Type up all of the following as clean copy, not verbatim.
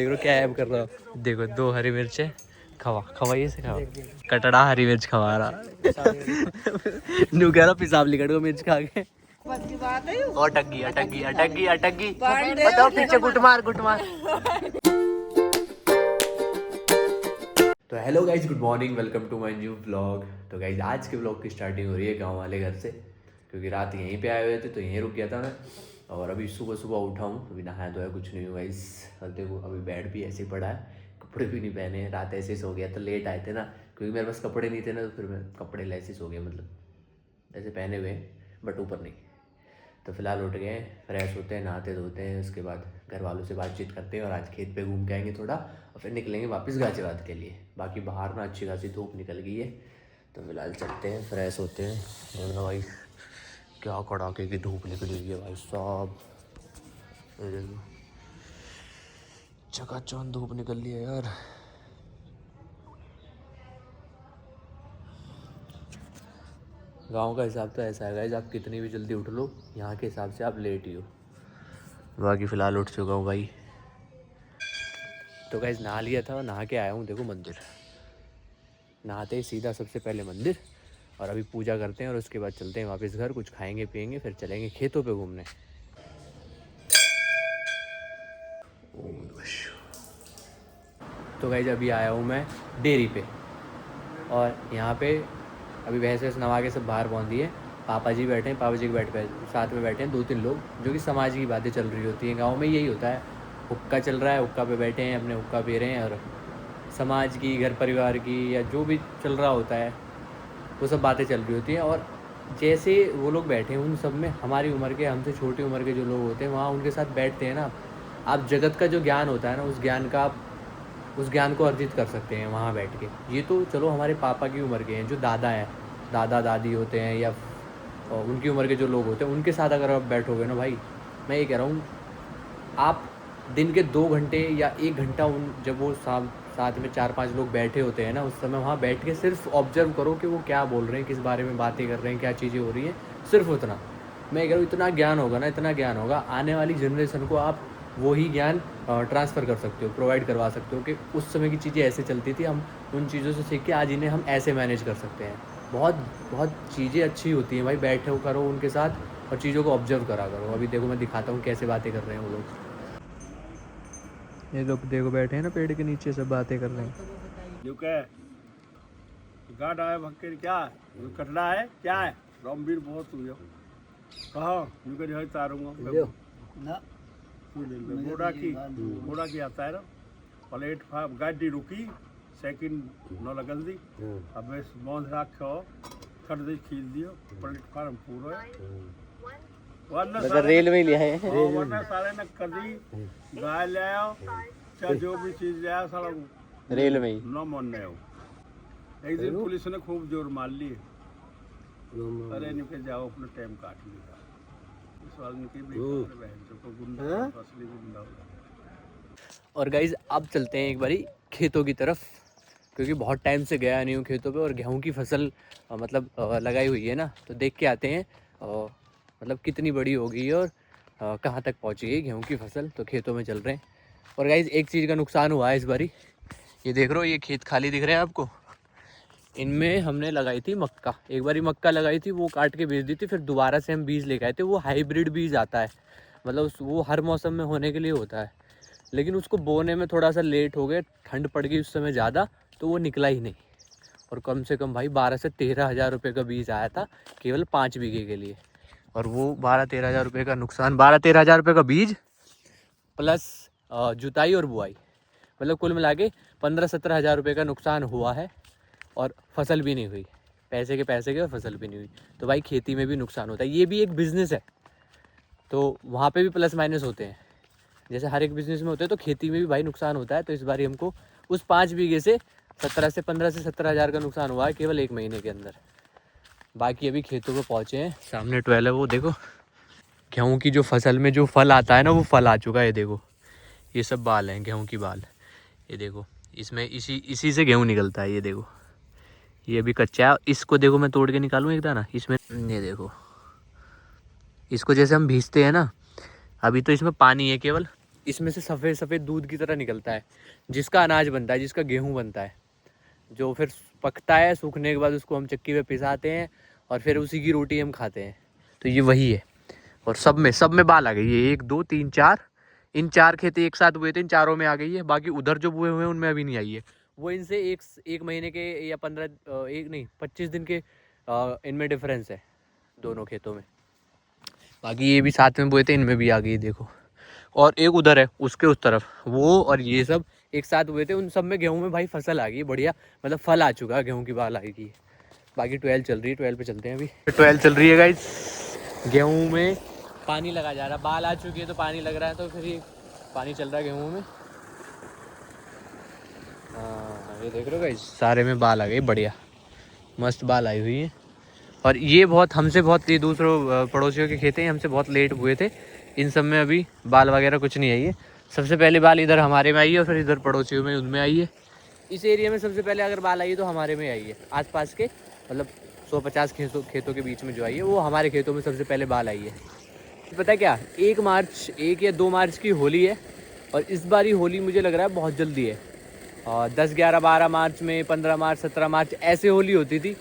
देख लो क्या ऐप कर रहा हूँ। देखो 2 हरी मिर्च खवाइए से खाओ। कटड़ा हरी मिर्च खवा रहा नू कह रहा पिसाब लिकड़ को मिर्च खा के। और अटक गई बताओ पीछे गुट मार। तो hello guys, good morning, welcome to my new vlog. तो गाइज आज के व्लॉग की स्टार्टिंग हो रही है गांव वाले घर से, क्योंकि रात यहीं पे आए हुए थे तो यहीं रुक गया था मैं। और अभी सुबह उठा हूँ, अभी नहाया धोया कुछ नहीं हुआ गाइज। और देखो अभी बेड भी ऐसे ही पड़ा है, कपड़े भी नहीं पहने, रात ऐसे ही सो गया। तो लेट आए थे ना, क्योंकि मेरे पास कपड़े नहीं थे ना, तो फिर मैं कपड़े ऐसे सो गया, मतलब ऐसे पहने हुए बट ऊपर नहीं। तो फिलहाल उठ गए, फ्रेश होते हैं, नहाते धोते हैं, उसके बाद घर वालों से बातचीत करते हैं और आज खेत पे घूम के आएंगे थोड़ा, और फिर निकलेंगे वापस गाजियाबाद के लिए। बाकी बाहर ना अच्छी खासी धूप निकल गई है, तो फिलहाल चलते हैं, फ्रेश होते हैं। और भाई क्या कड़ाके की धूप निकली हुई है भाई साहब, चकाचौंध धूप निकल रही है यार। गांव का हिसाब तो ऐसा है गाइस, आप कितनी भी जल्दी उठ लो, यहाँ के हिसाब से आप लेट ही हो। बाकी फ़िलहाल उठ चुका हूँ भाई। तो गाइस नहा लिया था, नहा के आया हूँ। देखो मंदिर, नहाते ही सीधा सबसे पहले मंदिर, और अभी पूजा करते हैं और उसके बाद चलते हैं वापस घर, कुछ खाएंगे पिएंगे, फिर चलेंगे खेतों पे घूमने। तो गाइस अभी आया हूँ मैं डेयरी पे, और यहाँ पे अभी भैंस नवा के सब बाहर पहुँच दिए। पापा जी बैठे हैं, पापा जी के बैठे साथ में बैठे हैं 2-3 लोग, जो कि समाज की बातें चल रही होती हैं। गांव में यही होता है, हुक्का चल रहा है, हुक्का पे बैठे हैं, अपने हुक्का पी रहे हैं, और समाज की, घर परिवार की, या जो भी चल रहा होता है वो सब बातें चल रही होती हैं। और जैसे वो लोग बैठे हैं, उन सब में हमारी उम्र के, हमसे छोटी उम्र के जो लोग होते हैं, वहाँ उनके साथ बैठते हैं ना, आप जगत का जो ज्ञान होता है ना, उस ज्ञान को अर्जित कर सकते हैं वहाँ बैठ के। ये तो चलो हमारे पापा की उम्र के हैं, जो दादा हैं, दादा दादी होते हैं, या उनकी उम्र के जो लोग होते हैं, उनके साथ अगर आप बैठोगे ना भाई, मैं ये कह रहा हूँ, आप दिन के 2 घंटे या 1 घंटा जब वो साथ में 4-5 लोग बैठे होते हैं ना, उस समय वहाँ बैठ के सिर्फ ऑब्जर्व करो कि वो क्या बोल रहे हैं, किस बारे में बातें कर रहे हैं, क्या चीज़ें हो रही हैं, सिर्फ उतना। मैं कह रहा हूँ इतना ज्ञान होगा ना, इतना ज्ञान होगा, आने वाली जनरेशन को आप वही ज्ञान ट्रांसफ़र कर सकते हो, प्रोवाइड करवा सकते हो, कि उस समय की चीज़ें ऐसे चलती थी, हम उन चीज़ों से सीख के आज इन्हें हम ऐसे मैनेज कर सकते हैं। बहुत बहुत चीज़ें अच्छी होती हैं भाई, बैठो करो उनके साथ और चीज़ों को ऑब्जर्व करा करो। अभी देखो मैं दिखाता हूँ कैसे बातें कर रहे हैं वो लोग। ये लोग देखो बैठे हैं ना पेड़ के नीचे, सब बातें कर रहे हैं। गाड़ आए भक्के क्या कटड़ा है, क्या है रामवीर बहुत हुआ कहा उनके जो है तारूंगा ना घोड़ा की आता है ना, प्लेटफार्म गाड़ी रुकी, सेकंड न लगल दी, अब बंद रखो, कर दे खींच दियो, प्लेटफार्म पूरा मतलब रेल में लिया है, वरना साले ने कर दी, गाय ले आओ चाहे जो भी चीज ले आओ, साला रेल में ही न मन हो। एक दिन पुलिस ने खूब जोर मार ली, अरे निकल जाओ अपना टाइम काट लिया, इस वाल निकल बहन तो असली गुंडा। और गाइज अब चलते हैं एक बारी खेतों की तरफ, क्योंकि बहुत टाइम से गया नहीं हूँ खेतों पे, और गेहूं की फसल मतलब लगाई हुई है ना, तो देख के आते हैं मतलब कितनी बड़ी होगी और कहाँ तक पहुँची है गेहूं की फसल। तो खेतों में चल रहे हैं। और गाइज एक चीज़ का नुकसान हुआ है इस बारी, ये देख रहे हो, ये खेत खाली दिख रहे हैं आपको, इनमें हमने लगाई थी मक्का। एक बारी मक्का लगाई थी, वो काट के बेच दी थी, फिर दोबारा से हम बीज लेके आए थे। वो हाइब्रिड बीज आता है, मतलब वो हर मौसम में होने के लिए होता है, लेकिन उसको बोने में थोड़ा सा लेट हो गए, ठंड पड़ गई उस समय ज़्यादा, तो वो निकला ही नहीं। और कम से कम भाई 12 से 13 हज़ार रुपये का बीज आया था केवल 5 बीघे के लिए। और वो 12-13 हज़ार रुपये का नुकसान, 12-13 हज़ार रुपये का बीज प्लस जुताई और बुआई, मतलब कुल मिला के 15-17 हज़ार रुपये का नुकसान हुआ है। और फसल भी नहीं हुई, पैसे के और फसल भी नहीं हुई। तो भाई खेती में भी नुकसान होता है, ये भी एक बिज़नेस है, तो वहाँ पे भी प्लस माइनस होते हैं, जैसे हर एक बिज़नेस में होते हैं, तो खेती में भी भाई नुकसान होता है। तो इस बार हमको उस 5 बीघे से 15 से 17 हज़ार का नुकसान हुआ है केवल 1 महीने के अंदर। बाकी अभी खेतों पे पहुँचे हैं, सामने 12 है, वो देखो गेहूँ की जो फसल में जो फल आता है ना, वो फल आ चुका है। ये देखो, ये सब बाल हैं गेहूँ की बाल, ये देखो, इसमें इसी से गेहूँ निकलता है। ये देखो, ये अभी कच्चा है, इसको देखो मैं तोड़ के निकालूँ एक दाना इसमें, ये देखो, इसको जैसे हम भीजते हैं ना, अभी तो इसमें पानी है केवल, इसमें से सफ़ेद सफ़ेद दूध की तरह निकलता है, जिसका अनाज बनता है, जिसका गेहूँ बनता है, जो फिर पकता है। सूखने के बाद उसको हम चक्की पे पिसाते हैं और फिर उसी की रोटी हम खाते हैं। तो ये वही है। और सब में बाल आ गई है, 1 2 3 4, इन 4 खेत एक साथ हुए थे, इन चारों में आ गई है। बाकी उधर जो बुए हुए हैं उनमें अभी नहीं आई है। वो इनसे एक महीने के या 25 दिन के इनमें डिफरेंस है दोनों खेतों में। बाकी ये भी साथ में बोए थे, इनमें भी आ गई देखो। और एक उधर है उसके उस तरफ, वो और ये सब एक साथ हुए थे, उन सब में गेहूं में भाई फसल आ गई बढ़िया, मतलब फल आ चुका है, गेहूं की बाल आई गई। बाकी 12 चल रही है, 12 पे चलते हैं अभी। 12 चल रही है गाइस। गेहूं में पानी लगा जा रहा है, बाल आ चुकी है तो पानी लग रहा है, तो फिर ये पानी चल रहा है गेहूं में। हाँ ये देख रहे हो गाइस, सारे में बाल आ गई बढ़िया, मस्त बाल आई हुई है। और ये ये दूसरों पड़ोसियों के खेत हैं, हमसे बहुत लेट हुए थे। इन सब में अभी बाल वगैरह कुछ नहीं आई है। सबसे पहले बाल इधर हमारे में आई है और फिर इधर पड़ोसियों में उनमें आई है। इस एरिया में सबसे पहले अगर बाल आई है तो हमारे में आई है। आसपास के मतलब 150 खेतों के बीच में जो आई है वो हमारे खेतों में सबसे पहले बाल आई है। पता है क्या, 1 या 2 मार्च की होली है, और इस बारी होली मुझे लग रहा है बहुत जल्दी है। और 10, 11, 12 मार्च में, 15 मार्च, 17 मार्च ऐसे होली होती थी।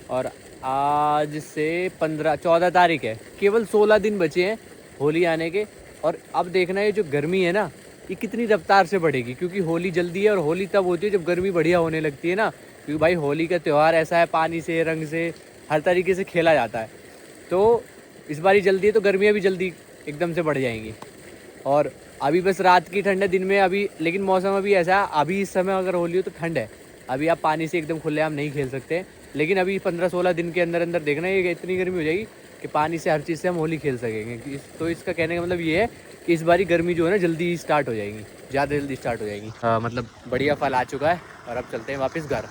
और आज से 14 तारीख है, केवल 16 दिन बचे हैं होली आने के। और अब देखना ये जो गर्मी है ना, ये कितनी रफ्तार से बढ़ेगी, क्योंकि होली जल्दी है। और होली तब होती है जब गर्मी बढ़िया होने लगती है ना, क्योंकि भाई होली का त्यौहार ऐसा है, पानी से, रंग से, हर तरीके से खेला जाता है। तो इस बार ही जल्दी है तो गर्मियाँ भी जल्दी एकदम से बढ़ जाएंगी। और अभी बस रात की ठंड है, दिन में अभी लेकिन मौसम अभी ऐसा है, अभी इस समय अगर होली हो तो ठंड है। अभी आप पानी से एकदम खुलेआम नहीं खेल सकते, लेकिन अभी 15-16 दिन के अंदर अंदर देखना ये इतनी गर्मी हो जाएगी कि पानी से हर चीज़ से हम होली खेल सकेंगे। तो इसका कहने का मतलब ये है कि इस बारी गर्मी जो है ना जल्दी स्टार्ट हो जाएगी, ज़्यादा जल्दी स्टार्ट हो जाएगी। मतलब बढ़िया फल आ चुका है और अब चलते हैं वापस घर।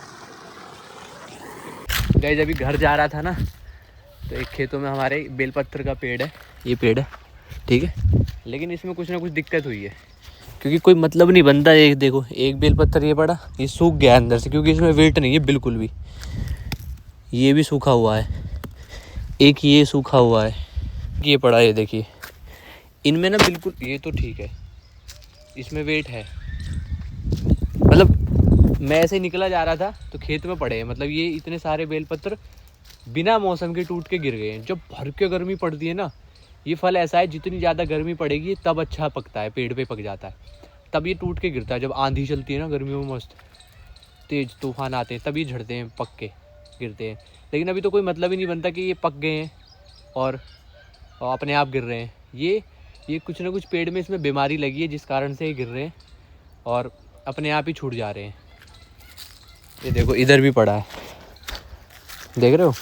गाइस अभी घर जा रहा था ना, तो एक खेतों में हमारे बेलपत्र का पेड़ है, ये पेड़ है ठीक है, लेकिन इसमें कुछ ना कुछ दिक्कत हुई है, क्योंकि कोई मतलब नहीं बनता। एक देखो, एक बेलपत्र ये पड़ा, ये सूख गया अंदर से, क्योंकि इसमें वेट नहीं है बिल्कुल भी। ये भी सूखा हुआ है, एक ये सूखा हुआ है, ये पड़ा, ये देखिए, इनमें ना बिल्कुल, ये तो ठीक है, इसमें वेट है। मतलब मैं ऐसे ही निकला जा रहा था तो खेत में पड़े हैं, मतलब ये इतने सारे बेलपत्र बिना मौसम के टूट के गिर गए हैं। जब भर के गर्मी पड़ती है ना, ये फल ऐसा है, जितनी ज़्यादा गर्मी पड़ेगी तब अच्छा पकता है, पेड़ पे पक जाता है, तब ये टूट के गिरता है। जब आंधी चलती है ना गर्मियों में, मस्त तेज़ तूफान आते हैं, तब ये झड़ते हैं, पक के गिरते हैं। लेकिन अभी तो कोई मतलब ही नहीं बनता कि ये पक गए हैं और अपने आप गिर रहे हैं। ये कुछ ना कुछ पेड़ में इसमें बीमारी लगी है, जिस कारण से ये गिर रहे हैं और अपने आप ही छूट जा रहे हैं। ये देखो इधर भी पड़ा है, देख रहे हो,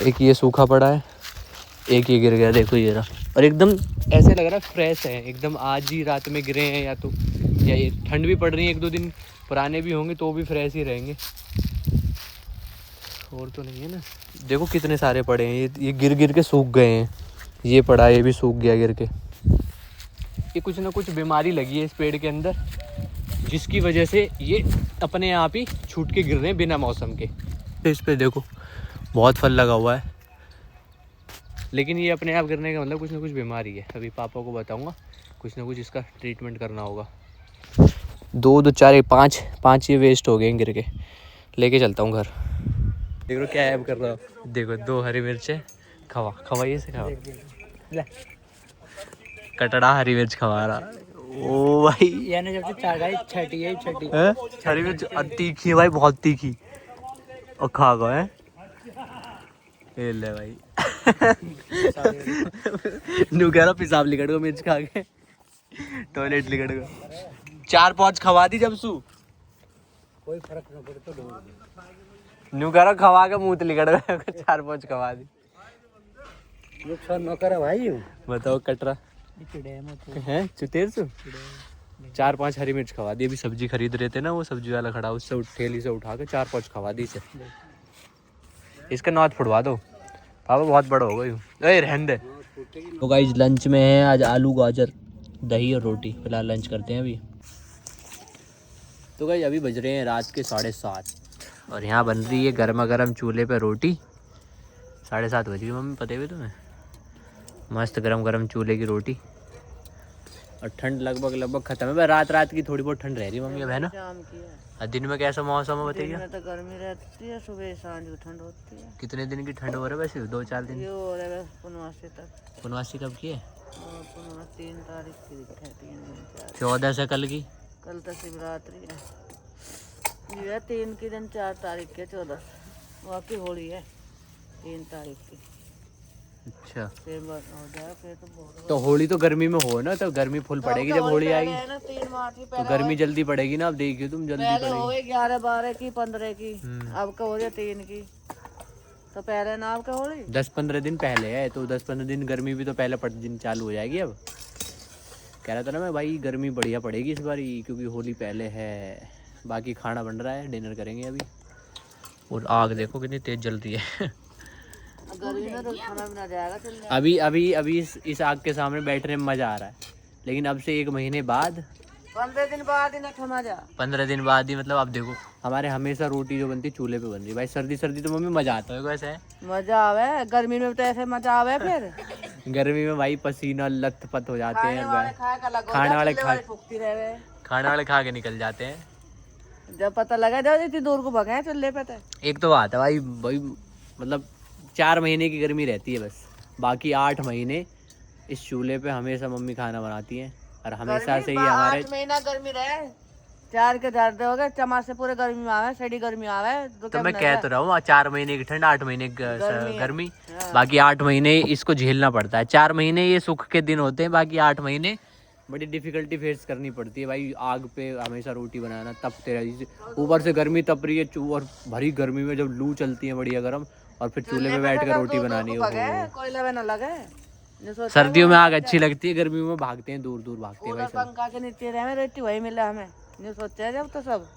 एक ये सूखा पड़ा है, एक ये गिर गया, देखो ये रहा। और एकदम ऐसे लग रहा है फ्रेश है, एकदम आज ही रात में गिरे हैं, या ये ठंड भी पड़ रही है, 1-2 दिन पुराने भी होंगे तो भी फ्रेश ही रहेंगे, और तो नहीं है ना। देखो कितने सारे पड़े हैं, ये गिर गिर के सूख गए हैं। ये पड़ा, ये भी सूख गया गिर के। ये कुछ ना कुछ बीमारी लगी है इस पेड़ के अंदर, जिसकी वजह से ये अपने आप ही छूट के गिर रहे हैं बिना मौसम के। इस पे देखो बहुत फल लगा हुआ है, लेकिन ये अपने आप गिरने का मतलब कुछ ना कुछ बीमारी है। अभी पापा को बताऊंगा, कुछ ना कुछ इसका ट्रीटमेंट करना होगा। 2, 2, 4, 5 ये वेस्ट हो गए गिर के, लेके चलता हूँ घर। देख लो क्या ऐप कर रहा हो, देखो 2 हरी मिर्चें खवाइए से खवा, कटड़ा हरी मिर्च खवा रहा। ओ भाई यानी जब से छठी हरी मिर्च तीखी है भाई, बहुत तीखी, और खा गए हैं। ये ले भाई नू कह रहा पेशाब लिकट गो मिर्च खा के, टॉयलेट लिकट गो। 4-5 खवा दी जब सू, कोई फर्क न पड़े तो नू कह रहा खवा के मुंह लिकट गए, 4-5 खवा दी। नुकसान न करे भाई। बताओ कटरा है चुतेर से 4-5 हरी मिर्च खवा दी। अभी सब्जी खरीद रहे थे ना, वो सब्जी वाला खड़ा, उससे ठेली से उठा के 4-5 खवा दी से। इसका नौत फुड़वा दो पापा, बहुत बड़ा होगा यूँ, रहने दे। तो गाइस लंच में है आज आलू गाजर दही और रोटी, फिलहाल लंच करते हैं अभी। तो गाइस अभी बज रहे हैं रात के 7:30 और यहाँ बन रही है गर्मा गर्म चूल्हे पे रोटी। 7:30 बज गई मम्मी, पता है तुम्हें, मस्त गरम गरम चूल्हे की रोटी। और ठंड लगभग खत्म है। रात रात की थोड़ी बहुत ठंड रह रही है मम्मी अब, है ना? शाम की है। और दिन में कैसा मौसम है दिन बताइए? में तो गर्मी रहती है, सुबह सांझ को ठंड होती है। कितने दिन की ठंड हो रहा है वैसे? 2-4 दिन? ये हो रहा है पूर्णमासी तक। पूर्णमासी कब की है? और पूर्णमासी 3 तारीख की है, 3 दिन 4। 14 से कल की? कल तो शिवरात्रि है। ये 3 की दिन 4 तारीख के 14 बाकी होली है 3 तारीख की। अच्छा, फिर बस हो जाए फिर तो बहुत। तो होली तो गर्मी में हो ना, तो गर्मी फुल पड़ेगी जब होली आएगी। है ना 3 मार्च की तो गर्मी जल्दी पड़ेगी ना, अब देखियो तुम, जल्दी पहले पड़ेगी। हो गई 11 12 की 15 की, हम्म। अब का हो गया 3 की। तो पहले ना आपका होली 10-15 दिन पहले है, तो 10-15 दिन गर्मी भी तो पहले दिन चालू हो जाएगी। अब कह रहा था ना मैं भाई, गर्मी बढ़िया पड़ेगी इस बार, क्योंकि होली पहले है। बाकी खाना बन रहा है, डिनर करेंगे अभी। और आग देखो कितनी तेज जल रही है। गर्मी में तो खाना भी ना जाएगा चलने। अभी इस आग के सामने बैठने में मजा आ रहा है, लेकिन अब से 1 महीने बाद, 15 दिन बाद ही ना खमा जा। 15 दिन बाद ही, मतलब अब देखो हमारे हमेशा रोटी जो बनती है चूल्हे पे बन रही है भाई। सर्दी तो मम्मी मजा आता है वैसे है। मजा आवे, गर्मी में तो ऐसे मजा आवे। फिर गर्मी में भाई पसीना लथपथ हो जाते हैं, खाने वाले फूकती रहे। खाने वाले खा के निकल जाते हैं। जब पता लगा जाओ इतनी दूर को भगे चूल्हे पे तो। एक तो बात है भाई मतलब 4 महीने की गर्मी रहती है बस, बाकी 8 महीने इस चूल्हे पे हमेशा मम्मी खाना बनाती हैं। और हमेशा से ही हमारे 8 महीना गर्मी रहे, 4 के दर्द हो गए चमास से पूरे गर्मी में आवे, सड़ी गर्मी आवे। तो मैं कह तो रहा हूँ 4 महीने की ठंड, 8 महीने की गर्मी, बाकी 8 महीने इसको झेलना पड़ता है। 4 महीने ये सुख के दिन होते हैं, बाकी 8 महीने बड़ी डिफिकल्टी फेस करनी पड़ती है भाई। आग पे हमेशा रोटी बनाना, तपते रही, ऊपर से गर्मी तप रही है, और भरी गर्मी में जब लू चलती है बढ़िया गर्म, और फिर चूल्हे पे बैठ कर रोटी बनानी हो। कोयला में ना लगे। सर्दियों में आग अच्छी लगती है, गर्मियों में भागते हैं, दूर दूर भागते हैं भाई सब। पंखा के नीचे रहे रोटी वही मिला हमें, नहीं सोचा जब तो सब।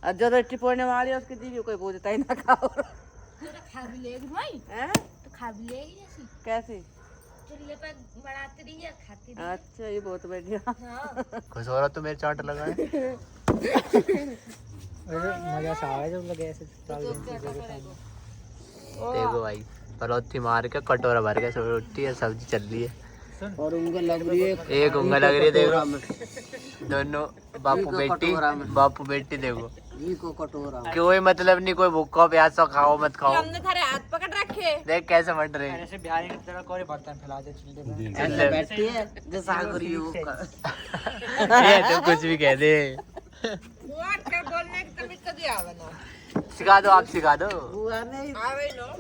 और जो रोटी पोड़ने वाली है उसकी दीदी कोई पूछता ही ना खाओ। खा भी लेगी भाई, हैं? तो खा भी लेगी ऐसी कैसी? चूल्हे पर बनाती रही है, खाती रही। अच्छा ये बहुत बढ़िया। हाँ। खुश हो रहा तो मेरे चाट लगा है। मजा सा आया जब लगे ऐसे। देखो भाई, पलौथी मार के कटोरा भर के रोटी है, सब्जी चल रही है, और उंगल लग रही है। एक उंगल लग रही है। देखो दोनों बापू बेटी देखो, घी को कटोरा। कोई मतलब नहीं, कोई भूखा प्यासा खाओ मत खाओ। हमने थारे हाथ पकड़ रखे। देख कैसे मट रहे हैं। ऐसे बिहारी की तरह कोई बर्तन फैला दे चूल्हे पे। चल बैठी है जैसा आगरी हो। ये तो कुछ भी कह दे। बोलने की तमीज कभी आवे ना। सिखा दो, आप सिखा दो।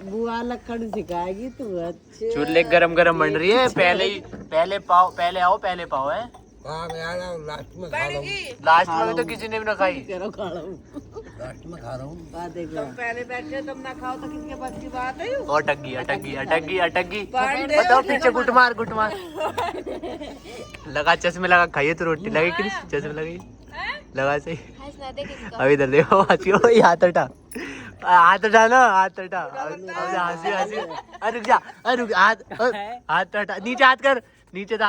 बुआ लक्कड़ सिखाएगी तू। अच्छे चूल्हे गरम गरम बन रही है, पहले आओ पहले पाओ है। लास्ट में खा रहा हूँ। लास्ट में तो किसी ने भी ना खाई। लास्ट में खा रहा हूँ। तुम पहले बैठे तुम ना खाओ तो किसके पास की बात है? और अटक गई। बताओ पीछे गुट मार लगा, चश्मे लगा खाइए तो रोटी लगी कि नहीं? चश्मे लगी लगा सही। हंस ना दे किसको। अभी इधर देखो, हाथ हटा ना, हाथ हटा। हंसी अरे रुक जा, हाथ हटा, नीचे हाथ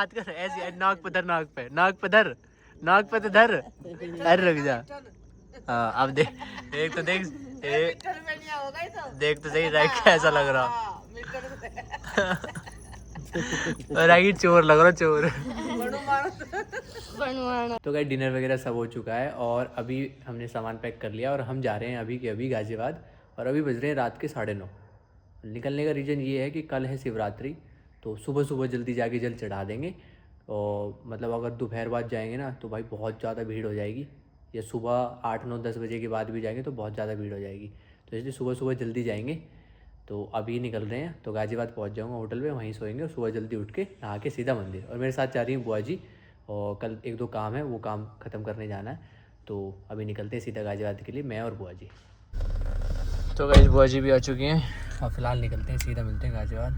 कर, ऐसे नाक पे धर। अरे रुक जा। हाँ अब देख तो सही राइट कैसा लग रहा। राइट चोर लग रहा, चोर। तो गाइस डिनर वगैरह सब हो चुका है, और अभी हमने सामान पैक कर लिया और हम जा रहे हैं अभी के अभी गाजियाबाद। और अभी बज रहे हैं रात के 9:30। निकलने का रीज़न ये है कि कल है शिवरात्रि, तो सुबह जल्दी जाके जल चढ़ा देंगे। और मतलब अगर दोपहर बाद जाएंगे ना तो भाई बहुत ज़्यादा भीड़ हो जाएगी, या सुबह 8, 9, 10 बजे के बाद भी जाएंगे तो बहुत ज़्यादा भीड़ हो जाएगी। तो इसलिए सुबह जल्दी जाएंगे। तो अभी निकल रहे हैं, तो गाजियाबाद पहुंच जाऊंगा होटल पे, वहीं सोएंगे और सुबह जल्दी उठ के नहा के सीधा मंदिर। और मेरे साथ जा रही हैं बुआ जी, और कल 1-2 काम है, वो काम ख़त्म करने जाना है। तो अभी निकलते हैं सीधा गाजियाबाद के लिए, मैं और बुआ जी। तो गाइस बुआ जी भी आ चुकी हैं, और फिलहाल निकलते हैं, सीधा मिलते हैं Ghaziabad.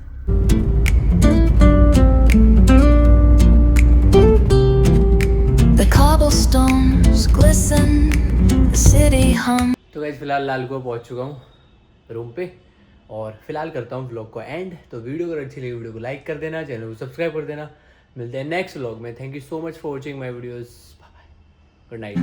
The cobblestones glisten, the city hum। तो गाइस फिलहाल लालगुआ पहुंच चुका हूँ रूम पे, और फिलहाल करता हूँ व्लॉग को एंड। तो वीडियो अगर अच्छी लगी वीडियो को लाइक कर देना, चैनल को सब्सक्राइब कर देना। मिलते हैं नेक्स्ट व्लॉग में। Thank you so much for watching my videos. Bye bye, good night.